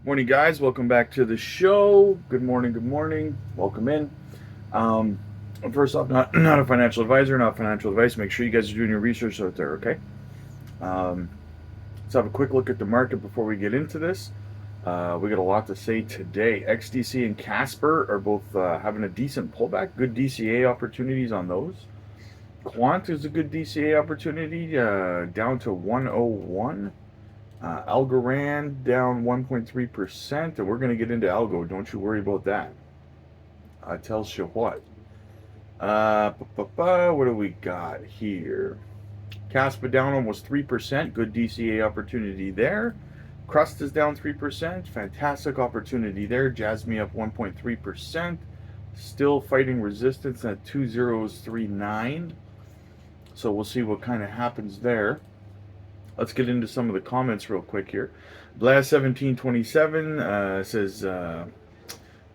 Morning, guys. Welcome back to the show. Good morning. Good morning. Welcome in. Um, First off, not a financial advisor, not financial advice. Make sure you guys are doing your research out there, okay? Um, let's have a quick look at the market before we get into this. We got a lot to say today. XDC and Casper are both having a decent pullback. Good DCA opportunities on those. Quant is a good DCA opportunity, down to 101. Algo down 1.3%, and we're going to get into Algo. Don't you worry about that. Tells you what. What do we got here? Caspa down almost 3%. Good DCA opportunity there. Crust is down 3%. Fantastic opportunity there. Jasmy up 1.3%. Still fighting resistance at 2039. So we'll see what kind of happens there. Let's get into some of the comments real quick here. Blast1727 says,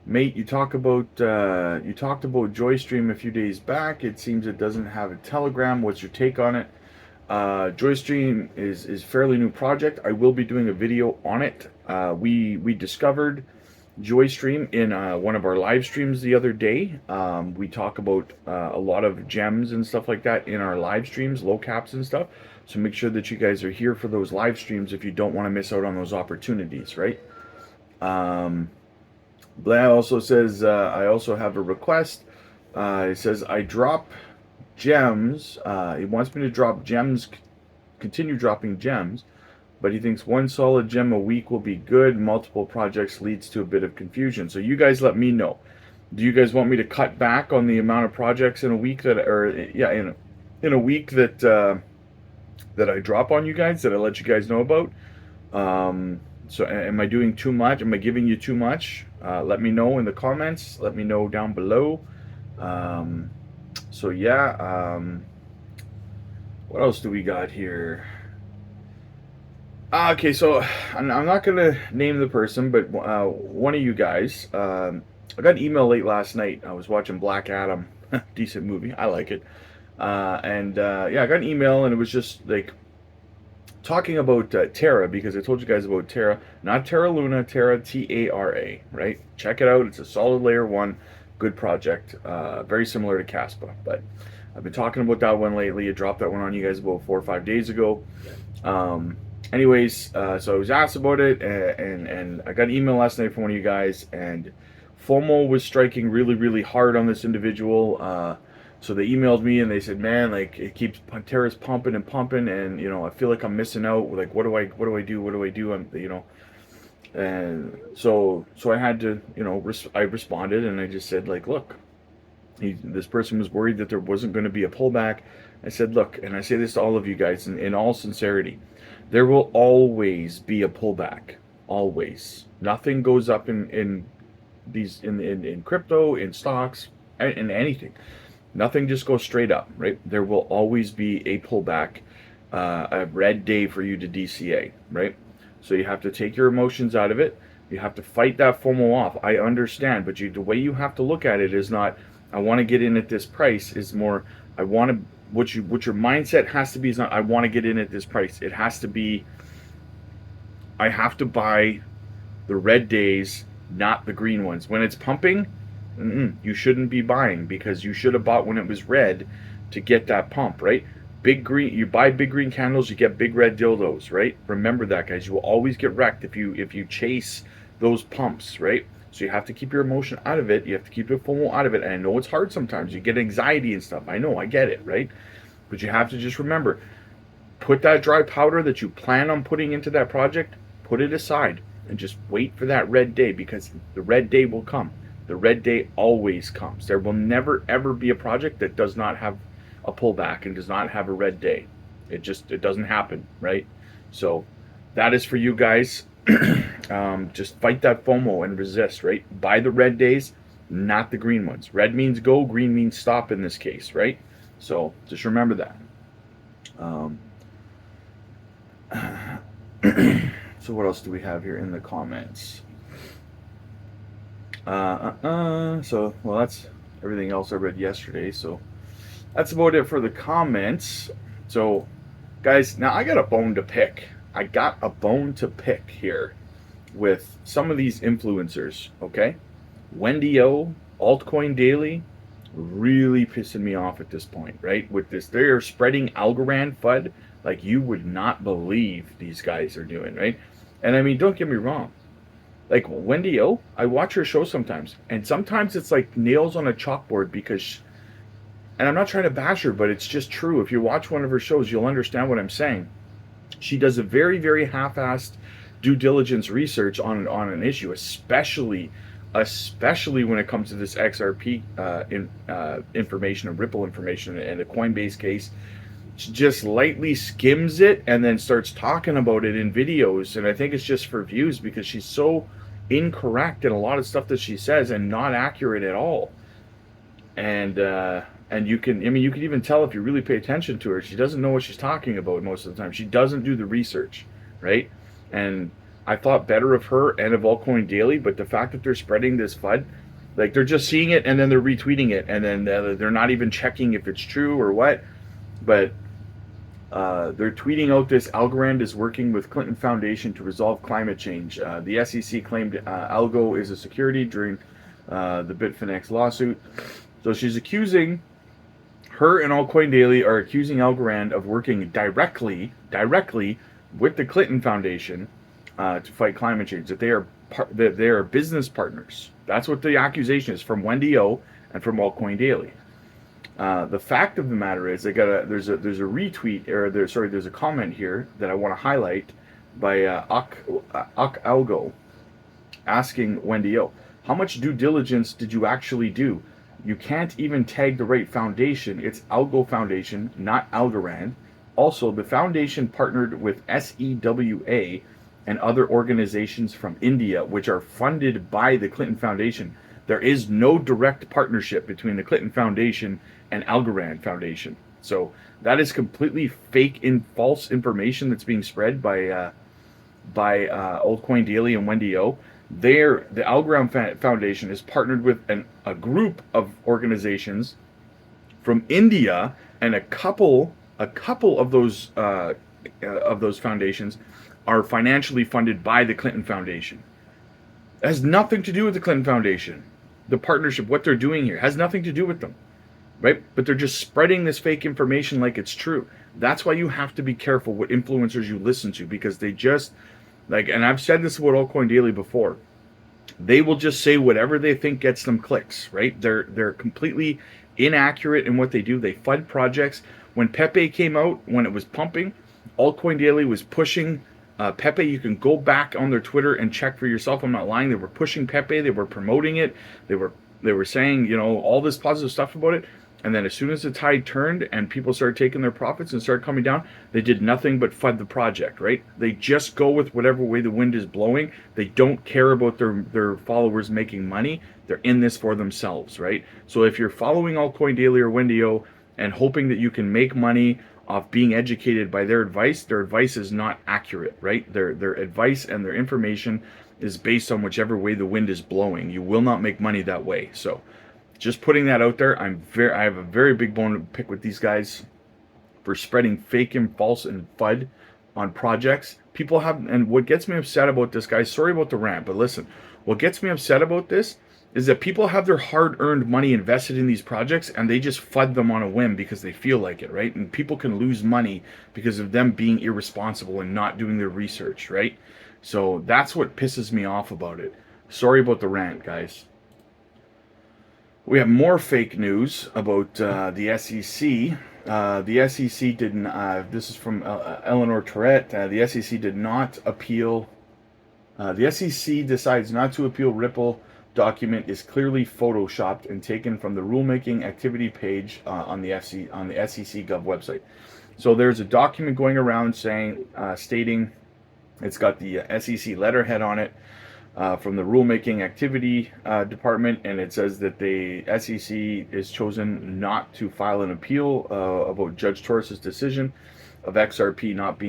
mate, you talked about Joystream a few days back. It seems it doesn't have a Telegram. What's your take on it? Joystream is fairly new project. I will be doing a video on it. We discovered Joystream in one of our live streams the other day. We talk about a lot of gems and stuff like that in our live streams, Lowcaps and stuff. So make sure that you guys are here for those live streams if you don't want to miss out on those opportunities, right? Blair also says, I also have a request. It says, I drop gems. He wants me to drop gems, continue dropping gems, but he thinks one solid gem a week will be good. Multiple projects leads to a bit of confusion. So you guys let me know. Do you guys want me to cut back on the amount of projects in a week that, or yeah, in a week that that I drop on you guys, that I let you guys know about? So am I doing too much? Am I giving you too much? Let me know in the comments. Let me know down below. So yeah, what else do we got here? Okay, so I'm not gonna name the person, but one of you guys, I got an email late last night. I was watching Black Adam, decent movie. I like it. Yeah, I got an email, and it was just like talking about Terra, because I told you guys about Terra, not Terra Luna, Terra T-A-R-A, right? Check it out. It's a solid layer 1, good project, very similar to Caspa. But I've been talking about that one lately. I dropped that one on you guys about 4 or 5 days ago. Anyways, so I was asked about it, and I got an email last night from one of you guys, and FOMO was striking really, really hard on this individual. So they emailed me and they said, man, like, it keeps, Terra's pumping and pumping, and I feel like I'm missing out. Like, what do I do? And so I had to, I responded, and I just said, like, look, this person was worried that there wasn't going to be a pullback. I said, look, and I say this to all of you guys in all sincerity, there will always be a pullback. Always. Nothing goes up in crypto, in stocks, in anything. Nothing just goes straight up, right? There will always be a pullback, a red day for you to DCA, right? So you have to take your emotions out of it. You have to fight that FOMO off. I understand, but the way you have to look at it is not, I want to get in at this price. Is more, I want to, what your mindset has to be is not, I want to get in at this price. It has to be, I have to buy the red days, not the green ones. When it's pumping, you shouldn't be buying, because you should have bought when it was red to get that pump, right? Big green, you buy big green candles, you get big red dildos, right? Remember that, guys. You will always get wrecked if you chase those pumps, right? So you have to keep your emotion out of it. You have to keep your FOMO out of it. And I know it's hard sometimes. You get anxiety and stuff. I know, I get it, right? But you have to just remember, put that dry powder that you plan on putting into that project, put it aside, and just wait for that red day, because the red day will come. The red day always comes. There will never, ever be a project that does not have a pullback and does not have a red day. It doesn't happen, right? So that is for you guys. Just fight that FOMO and resist, right? Buy the red days, not the green ones. Red means go, green means stop in this case, right? So just remember that. So what else do we have here in the comments? So, well, that's everything else I read yesterday. So that's about it for the comments. So, guys, now I got a bone to pick. I got a bone to pick here. with some of these influencers, okay? Wendy O, Altcoin Daily, really pissing me off at this point, right? With this, they're spreading Algorand FUD like you would not believe these guys are doing, right? And I mean, don't get me wrong. Like Wendy O, I watch her show sometimes, and sometimes it's like nails on a chalkboard because, and I'm not trying to bash her, but it's just true. If you watch one of her shows, you'll understand what I'm saying. She does a very, very half-assed due diligence research on an issue, especially when it comes to this XRP information and Ripple information and the Coinbase case. She just lightly skims it and then starts talking about it in videos, and I think it's just for views because she's so incorrect in a lot of stuff that she says and not accurate at all. And you can, I mean, you can even tell if you really pay attention to her, she doesn't know what she's talking about most of the time. She doesn't do the research, right? And I thought better of her and of Altcoin Daily, but the fact that they're spreading this FUD, like they're just seeing it and then they're retweeting it, and then they're not even checking if it's true or what. But they're tweeting out this Algorand is working with Clinton Foundation to resolve climate change. The SEC claimed Algo is a security during the Bitfinex lawsuit. So she's accusing, her and Altcoin Daily are accusing Algorand of working directly with the Clinton Foundation to fight climate change. That they are business partners. That's what the accusation is from Wendy O and from Altcoin Daily. The fact of the matter is, there's a retweet, or there's a comment here that I want to highlight by Algo asking Wendy O, how much due diligence did you actually do? You can't even tag the right foundation. It's Algo Foundation, not Algorand. Also, the foundation partnered with SEWA and other organizations from India, which are funded by the Clinton Foundation. There is no direct partnership between the Clinton Foundation and Algorand Foundation. So that is completely fake and false information that's being spread by Altcoin Daily and Wendy O. The Algorand Foundation is partnered with a group of organizations from India, and a couple of those foundations are financially funded by the Clinton Foundation. It has nothing to do with the Clinton Foundation. The partnership, what they're doing here, has nothing to do with them, right? But they're just spreading this fake information like it's true. That's why you have to be careful what influencers you listen to, because they just, like, and I've said this about Altcoin Daily before, they will just say whatever they think gets them clicks, right? They're completely inaccurate in what they do. They FUD projects. When Pepe came out, when it was pumping, Altcoin Daily was pushing Pepe. You can go back on their Twitter and check for yourself. I'm not lying. They were pushing Pepe. They were promoting it. They were saying, you know, all this positive stuff about it. And then as soon as the tide turned and people started taking their profits and started coming down, they did nothing but FUD the project, right? They just go with whatever way the wind is blowing. They don't care about their followers making money. They're in this for themselves, right? So if you're following Altcoin Daily or Wendy O and hoping that you can make money off being educated by their advice is not accurate, right? Their advice and their information is based on whichever way the wind is blowing. You will not make money that way. So just putting that out there. I have a very big bone to pick with these guys for spreading fake and false and FUD on projects. People have, and what gets me upset about this, guys, sorry about the rant, but listen, what gets me upset about this is that people have their hard-earned money invested in these projects and they just FUD them on a whim because they feel like it, right? And people can lose money because of them being irresponsible and not doing their research, right? So that's what pisses me off about it. Sorry about the rant, guys. We have more fake news about the SEC. The SEC didn't. This is from Eleanor Tourette. The SEC did not appeal. The SEC decides not to appeal Ripple document is clearly photoshopped and taken from the rulemaking activity page on the SEC Gov website. So there's a document going around stating it's got the SEC letterhead on it. From the rulemaking activity department, and it says that the SEC is chosen not to file an appeal about Judge Torres's decision of XRP not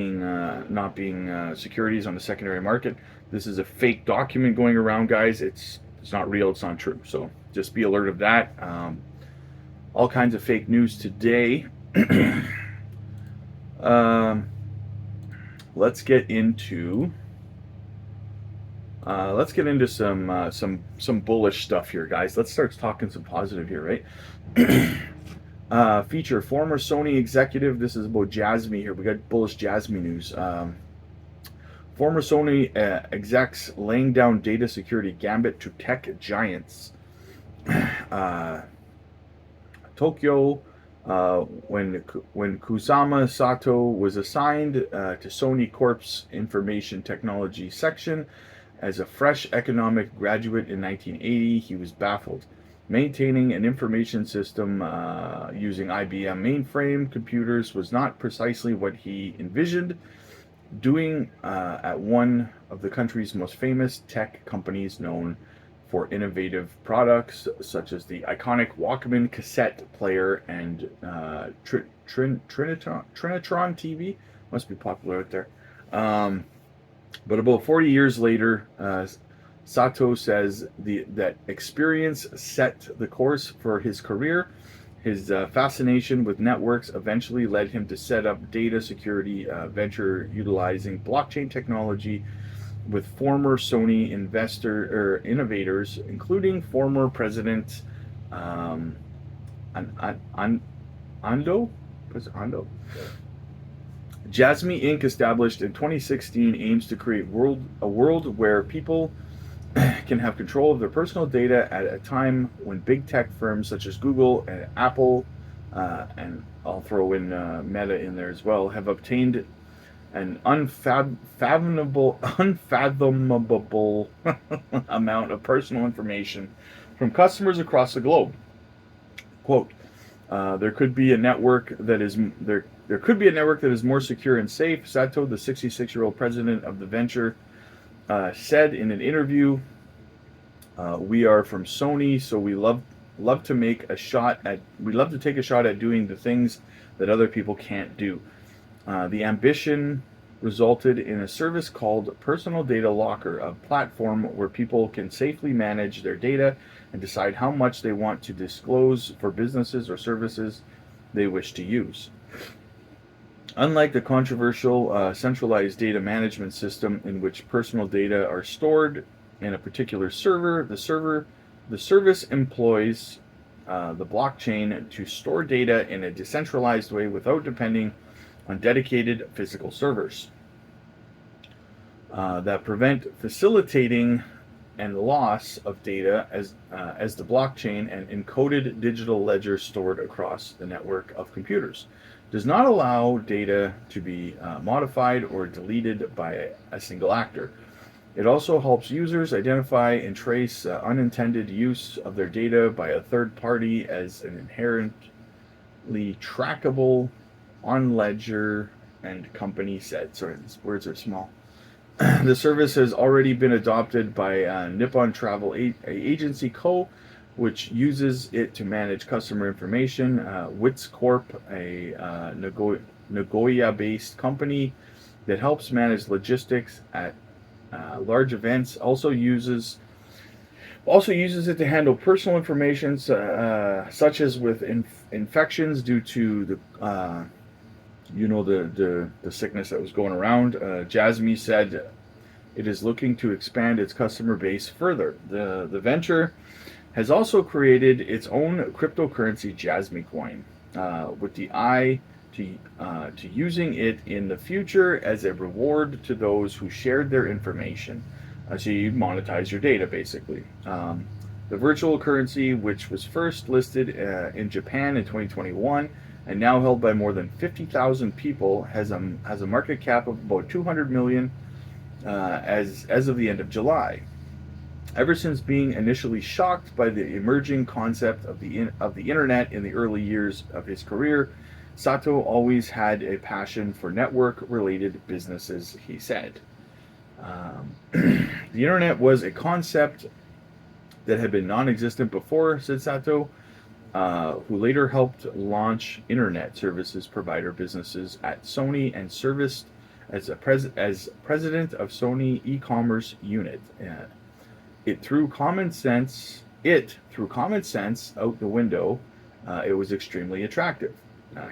being securities on the secondary market. This is a fake document going around, guys. It's not real. It's not true. So just be alert of that. All kinds of fake news today. Let's get into Let's get into some bullish stuff here, guys. Let's start talking some positive here, right? Feature former Sony executive. This is about Jasmy here. We got bullish Jasmy news. Former Sony execs laying down data security gambit to tech giants. Uh, Tokyo, when Kusama Sato was assigned to Sony Corp's information technology section as a fresh economic graduate in 1980, he was baffled. Maintaining an information system using IBM mainframe computers was not precisely what he envisioned doing at one of the country's most famous tech companies, known for innovative products such as the iconic Walkman cassette player and Trinitron TV. Must be popular out there. But about 40 years later, Sato says that experience set the course for his career. His fascination with networks eventually led him to set up data security venture utilizing blockchain technology with former Sony innovators, including former President Ando. Ando. Jasmy Inc., established in 2016, aims to create a world where people can have control of their personal data at a time when big tech firms such as Google and Apple, and I'll throw in Meta in there as well, have obtained an unfathomable amount of personal information from customers across the globe. Quote, there could be a network that is more secure and safe, Sato, the 66-year-old president of the venture, said in an interview. We are from Sony, so we love to take a shot at doing the things that other people can't do. The ambition resulted in a service called Personal Data Locker, a platform where people can safely manage their data and decide how much they want to disclose for businesses or services they wish to use. Unlike the controversial centralized data management system in which personal data are stored in a particular server, the service employs the blockchain to store data in a decentralized way without depending on dedicated physical servers that prevent facilitating and loss of data as the blockchain and encoded digital ledger stored across the network of computers does not allow data to be modified or deleted by a single actor. It also helps users identify and trace unintended use of their data by a third party as an inherently trackable on ledger and company said. Sorry, these words are small. The service has already been adopted by Nippon Travel Agency Co., which uses it to manage customer information. Wits Corp, a Nagoya-based company that helps manage logistics at large events, also uses it to handle personal information such as with infections due to the sickness that was going around. Jasmy said it is looking to expand its customer base further. The venture has also created its own cryptocurrency, Jasmy Coin, with the eye to using it in the future as a reward to those who shared their information. So you monetize your data, basically. The virtual currency, which was first listed in Japan in 2021 and now held by more than 50,000 people, has a market cap of about 200 million as of the end of July. Ever since being initially shocked by the emerging concept of the internet in the early years of his career, Sato always had a passion for network-related businesses, he said. The internet was a concept that had been non-existent before, said Sato, who later helped launch internet services provider businesses at Sony and serviced as president of Sony e-commerce unit. It threw common sense out the window. It was extremely attractive.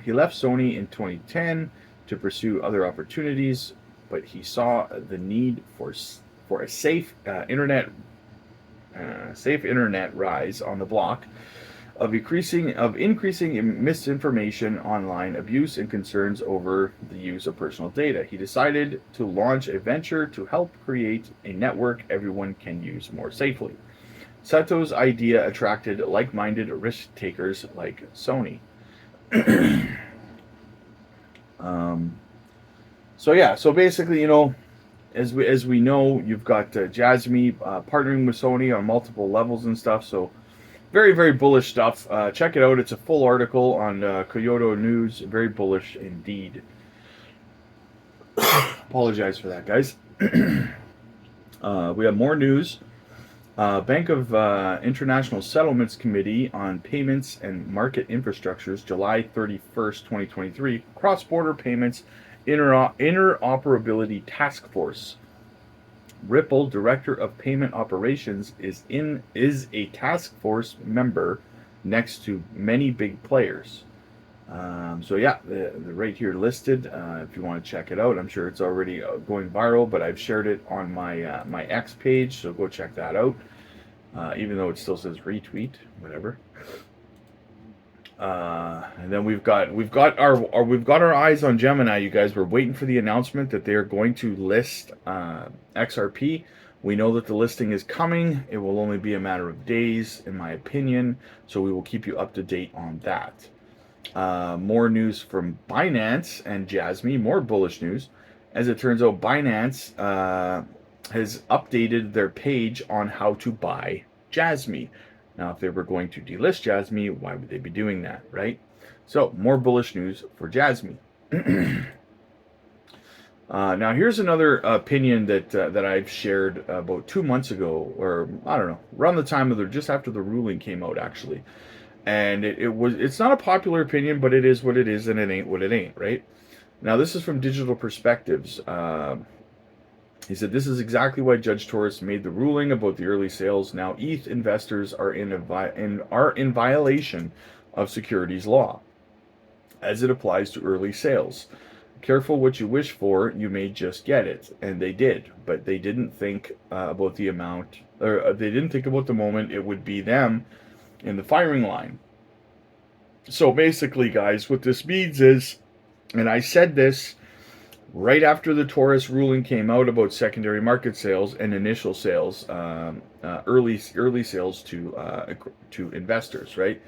He left Sony in 2010 to pursue other opportunities, but he saw the need for for a safe internet rise on the block of increasing misinformation, online abuse, and concerns over the use of personal data. He decided to launch a venture to help create a network everyone can use more safely. Sato's idea attracted like-minded risk takers like Sony. So basically, as we know, you've got Jasmy partnering with Sony on multiple levels and stuff. So very, very bullish stuff. Check it out. It's a full article on Kyoto News. Very bullish indeed. Apologize for that, guys. We have more news. Bank of International Settlements Committee on Payments and Market Infrastructures, July 31st, 2023. Cross-border payments interoperability task force. Ripple, Director of Payment Operations, is a task force member next to many big players. The right here listed. If you want to check it out, I'm sure it's already going viral, but I've shared it on my my X page, so go check that out. Even though it still says retweet, whatever. And then we've got our eyes on Gemini. You guys, we're waiting for the announcement that they're going to list XRP. We know that the listing is coming. It will only be a matter of days, in my opinion. So we will keep you up to date on that. More news from Binance and Jasmy. More bullish news. As it turns out, Binance has updated their page on how to buy Jasmy. Now, if they were going to delist Jasmy, why would they be doing that, right? So, more bullish news for Jasmy. Now, here's another opinion that I've shared about 2 months ago, or I don't know, around the time of just after the ruling came out, actually. And it's not a popular opinion, but it is what it is, and it ain't what it ain't, right? Now, this is from Digital Perspectives. He said, this is exactly why Judge Torres made the ruling about the early sales. Now, ETH investors are in violation of securities law as it applies to early sales. Careful what you wish for, you may just get it. And they did, but they didn't think about the amount, or they didn't think about the moment it would be them in the firing line. So basically, guys, what this means is, and I said this right after the Torres ruling came out about secondary market sales and initial sales, early sales to investors, right?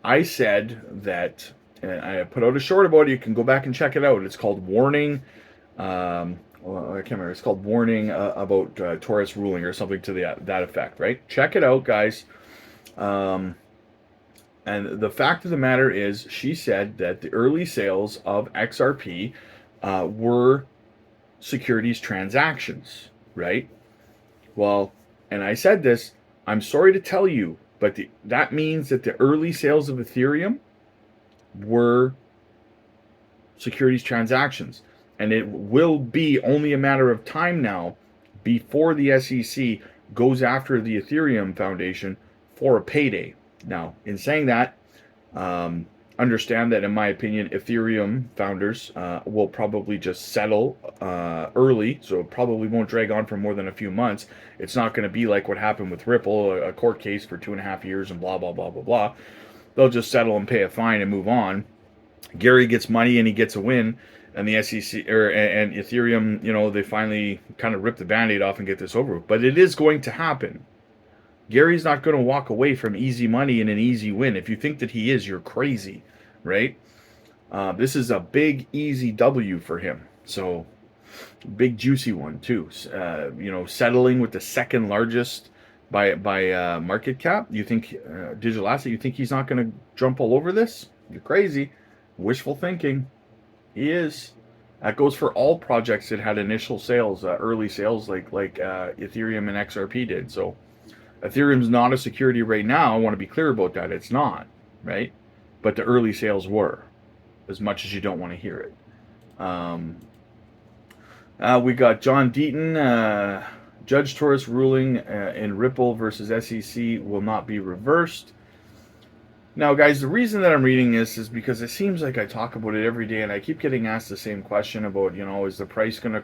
I said that, and I put out a short about it. You can go back and check it out. It's called Warning. I can't remember. It's called Warning about Torres ruling or something to that effect, right? Check it out, guys. And the fact of the matter is, she said that the early sales of XRP were securities transactions, right? Well, and I said this, I'm sorry to tell you, but that means that the early sales of Ethereum were securities transactions. And it will be only a matter of time now before the SEC goes after the Ethereum Foundation for a payday. Now, in saying that, understand that, in my opinion, Ethereum founders will probably just settle early, so it probably won't drag on for more than a few months. It's not going to be like what happened with Ripple, a court case for 2.5 years and blah, blah, blah, blah, blah. They'll just settle and pay a fine and move on. Gary gets money and he gets a win, and the SEC and Ethereum, they finally kind of rip the Band-Aid off and get this over with. But it is going to happen. Gary's not going to walk away from easy money and an easy win. If you think that he is, you're crazy, right? This is a big, easy W for him. So, big, juicy one, too. Settling with the second largest by market cap. You think, digital asset, you think he's not going to jump all over this? You're crazy. Wishful thinking. He is. That goes for all projects that had initial sales, early sales like Ethereum and XRP did. So, Ethereum's not a security right now. I want to be clear about that. It's not, right? But the early sales were, as much as you don't want to hear it. We got John Deaton. Judge Torres ruling in Ripple versus SEC will not be reversed. Now, guys, the reason that I'm reading this is because it seems like I talk about it every day, and I keep getting asked the same question about, is the price going to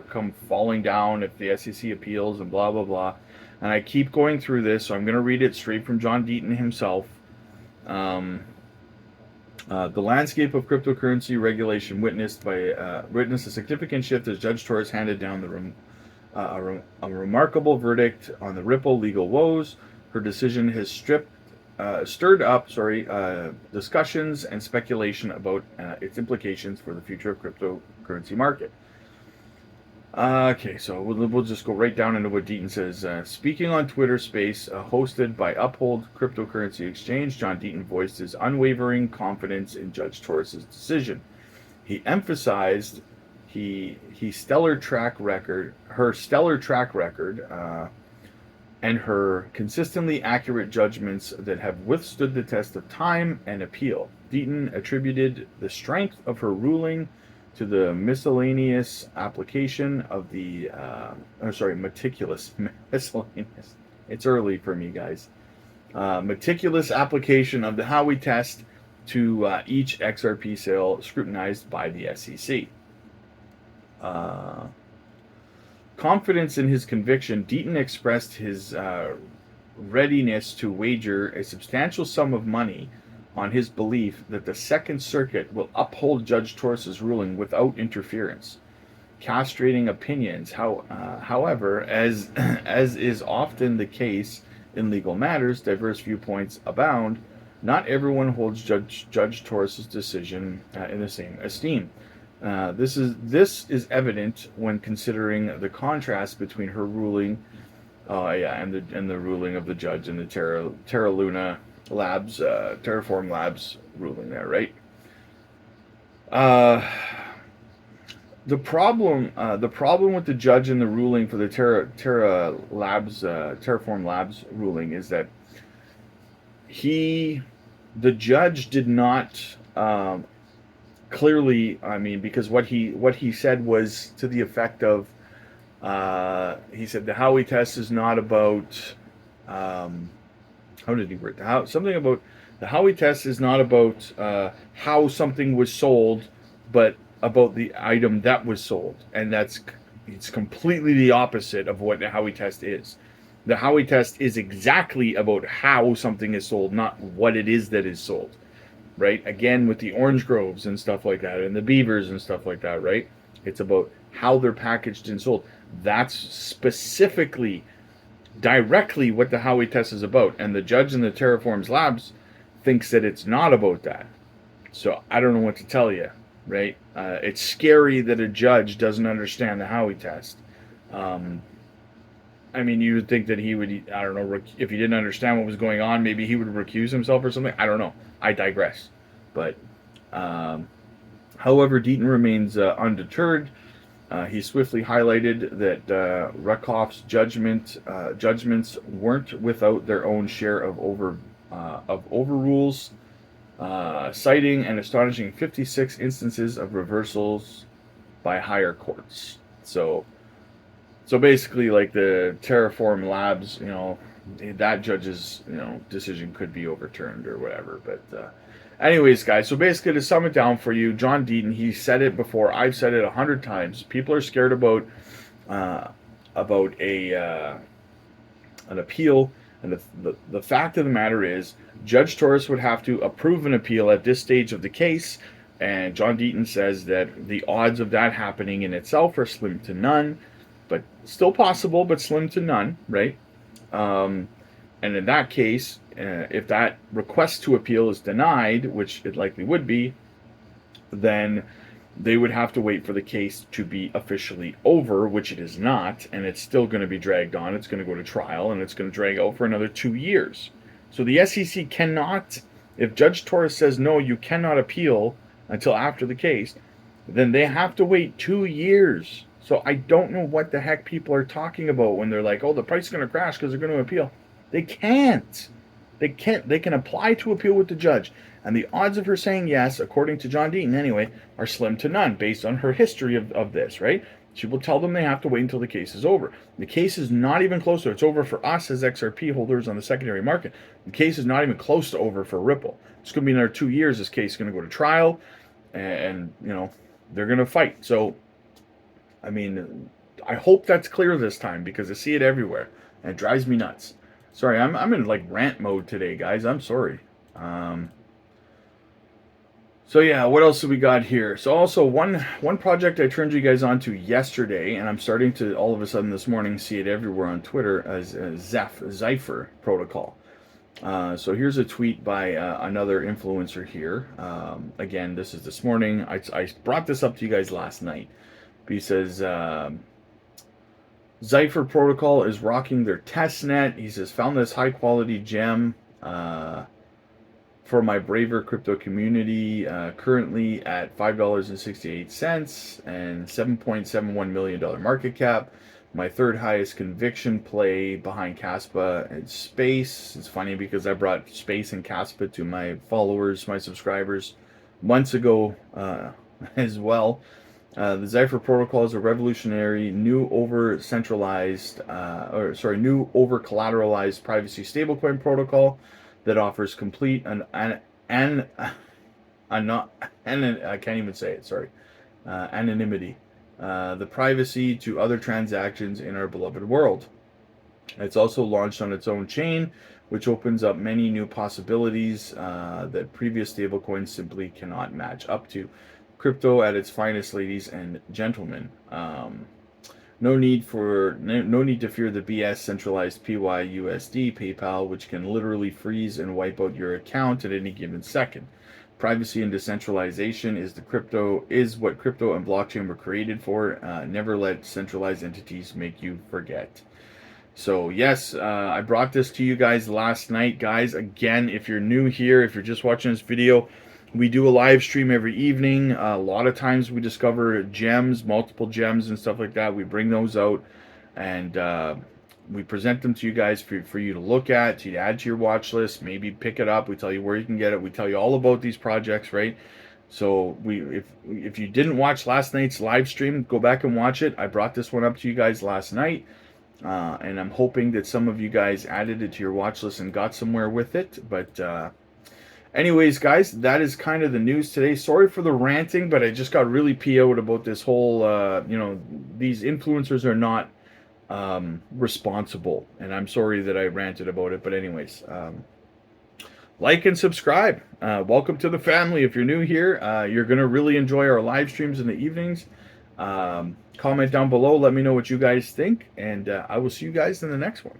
come falling down if the SEC appeals and blah, blah, blah. And I keep going through this, so I'm going to read it straight from John Deaton himself. The landscape of cryptocurrency regulation witnessed a significant shift as Judge Torres handed down a remarkable verdict on the Ripple legal woes. Her decision has stirred up discussions and speculation about its implications for the future of cryptocurrency market. Okay, so we'll just go right down into what Deaton says. Speaking on Twitter Space, hosted by Uphold Cryptocurrency Exchange, John Deaton voiced his unwavering confidence in Judge Torres' decision. He emphasized her stellar track record, and her consistently accurate judgments that have withstood the test of time and appeal. Deaton attributed the strength of her ruling to the miscellaneous application of the meticulous. It's early for me, guys. Meticulous application of the Howey test to each XRP sale scrutinized by the SEC. Confidence in his conviction, Deaton expressed his readiness to wager a substantial sum of money on his belief that the Second Circuit will uphold Judge Torres' ruling without interference. Castrating opinions, however, as is often the case in legal matters, diverse viewpoints abound. Not everyone holds Judge Torres' decision in the same esteem. This is evident when considering the contrast between her ruling, and the ruling of the judge in the Terra Luna Labs, Terraform Labs ruling there, right? The problem with the judge in the ruling for the Terraform Labs ruling is that the judge did not clearly, because what he said was to the effect of, he said the Howey test is not about, how did he word it? Something about the Howey test is not about how something was sold, but about the item that was sold, and it's completely the opposite of what the Howey test is. The Howey test is exactly about how something is sold, not what it is that is sold, right? Again, with the orange groves and stuff like that, and the beavers and stuff like that, right? It's about how they're packaged and sold. That's specifically directly what the Howey test is about, and the judge in the Terraforms Labs thinks that it's not about that. So I don't know what to tell you, right? It's scary that a judge doesn't understand the Howey test. You would think that he would, I don't know, if he didn't understand what was going on, maybe he would recuse himself or something. I don't know. I digress. But, however, Deaton remains undeterred. He swiftly highlighted that Ruckoff's judgments weren't without their own share of overrules, citing an astonishing 56 instances of reversals by higher courts. So basically, like the Terraform Labs, that judge's decision could be overturned or whatever. But anyways, guys, so basically to sum it down for you, John Deaton, he said it before, I've said it 100 times. People are scared about an appeal, and the fact of the matter is Judge Torres would have to approve an appeal at this stage of the case, and John Deaton says that the odds of that happening in itself are slim to none, but still possible, but slim to none, right? And in that case, if that request to appeal is denied, which it likely would be, then they would have to wait for the case to be officially over, which it is not, and it's still going to be dragged on. It's going to go to trial, and it's going to drag out for another 2 years. So the SEC cannot, if Judge Torres says, no, you cannot appeal until after the case, then they have to wait 2 years. So I don't know what the heck people are talking about when they're like, oh, the price is going to crash because they're going to appeal. They can't. They can apply to appeal with the judge. And the odds of her saying yes, according to John Deaton anyway, are slim to none based on her history of this, right? She will tell them they have to wait until the case is over. The case is not even close to it. It's over for us as XRP holders on the secondary market. The case is not even close to over for Ripple. It's going to be another 2 years. This case is going to go to trial, and you know they're going to fight. So, I mean, I hope that's clear this time because I see it everywhere and it drives me nuts. Sorry, I'm in like rant mode today, guys. I'm sorry. So yeah, what else have we got here? So also one project I turned you guys on to yesterday, and I'm starting to all of a sudden this morning see it everywhere on Twitter as Zephyr protocol. So here's a tweet by another influencer here. Again, this is this morning. I brought this up to you guys last night. He says Zephyr protocol is rocking their testnet. He says found this high quality gem. For my braver crypto community, currently at $5.68 and $7.71 million market cap. My third highest conviction play behind Caspa and Space. It's funny because I brought Space and Caspa to my followers, my subscribers, months ago as well. The Zephyr protocol is a revolutionary new over collateralized privacy stablecoin protocol that offers complete I can't even say it. Sorry, anonymity, the privacy to other transactions in our beloved world. It's also launched on its own chain, which opens up many new possibilities that previous stablecoins simply cannot match up to. Crypto at its finest, ladies and gentlemen. No need to fear the BS centralized PYUSD PayPal, which can literally freeze and wipe out your account at any given second. Privacy and decentralization is what crypto and blockchain were created for. Never let centralized entities make you forget. So yes, I brought this to you guys last night, guys. Again, if you're new here, if you're just watching this video, we do a live stream every evening. A lot of times we discover gems, multiple gems and stuff like that. We bring those out and we present them to you guys for you to look at, to add to your watch list, maybe pick it up. We tell you where you can get it. We tell you all about these projects, right? So if you didn't watch last night's live stream, go back and watch it. I brought this one up to you guys last night. And I'm hoping that some of you guys added it to your watch list and got somewhere with it. But anyways, guys, that is kind of the news today. Sorry for the ranting, but I just got really PO'd about this whole, these influencers are not responsible. And I'm sorry that I ranted about it. But anyways, like and subscribe. Welcome to the family. If you're new here, you're going to really enjoy our live streams in the evenings. Comment down below. Let me know what you guys think. And I will see you guys in the next one.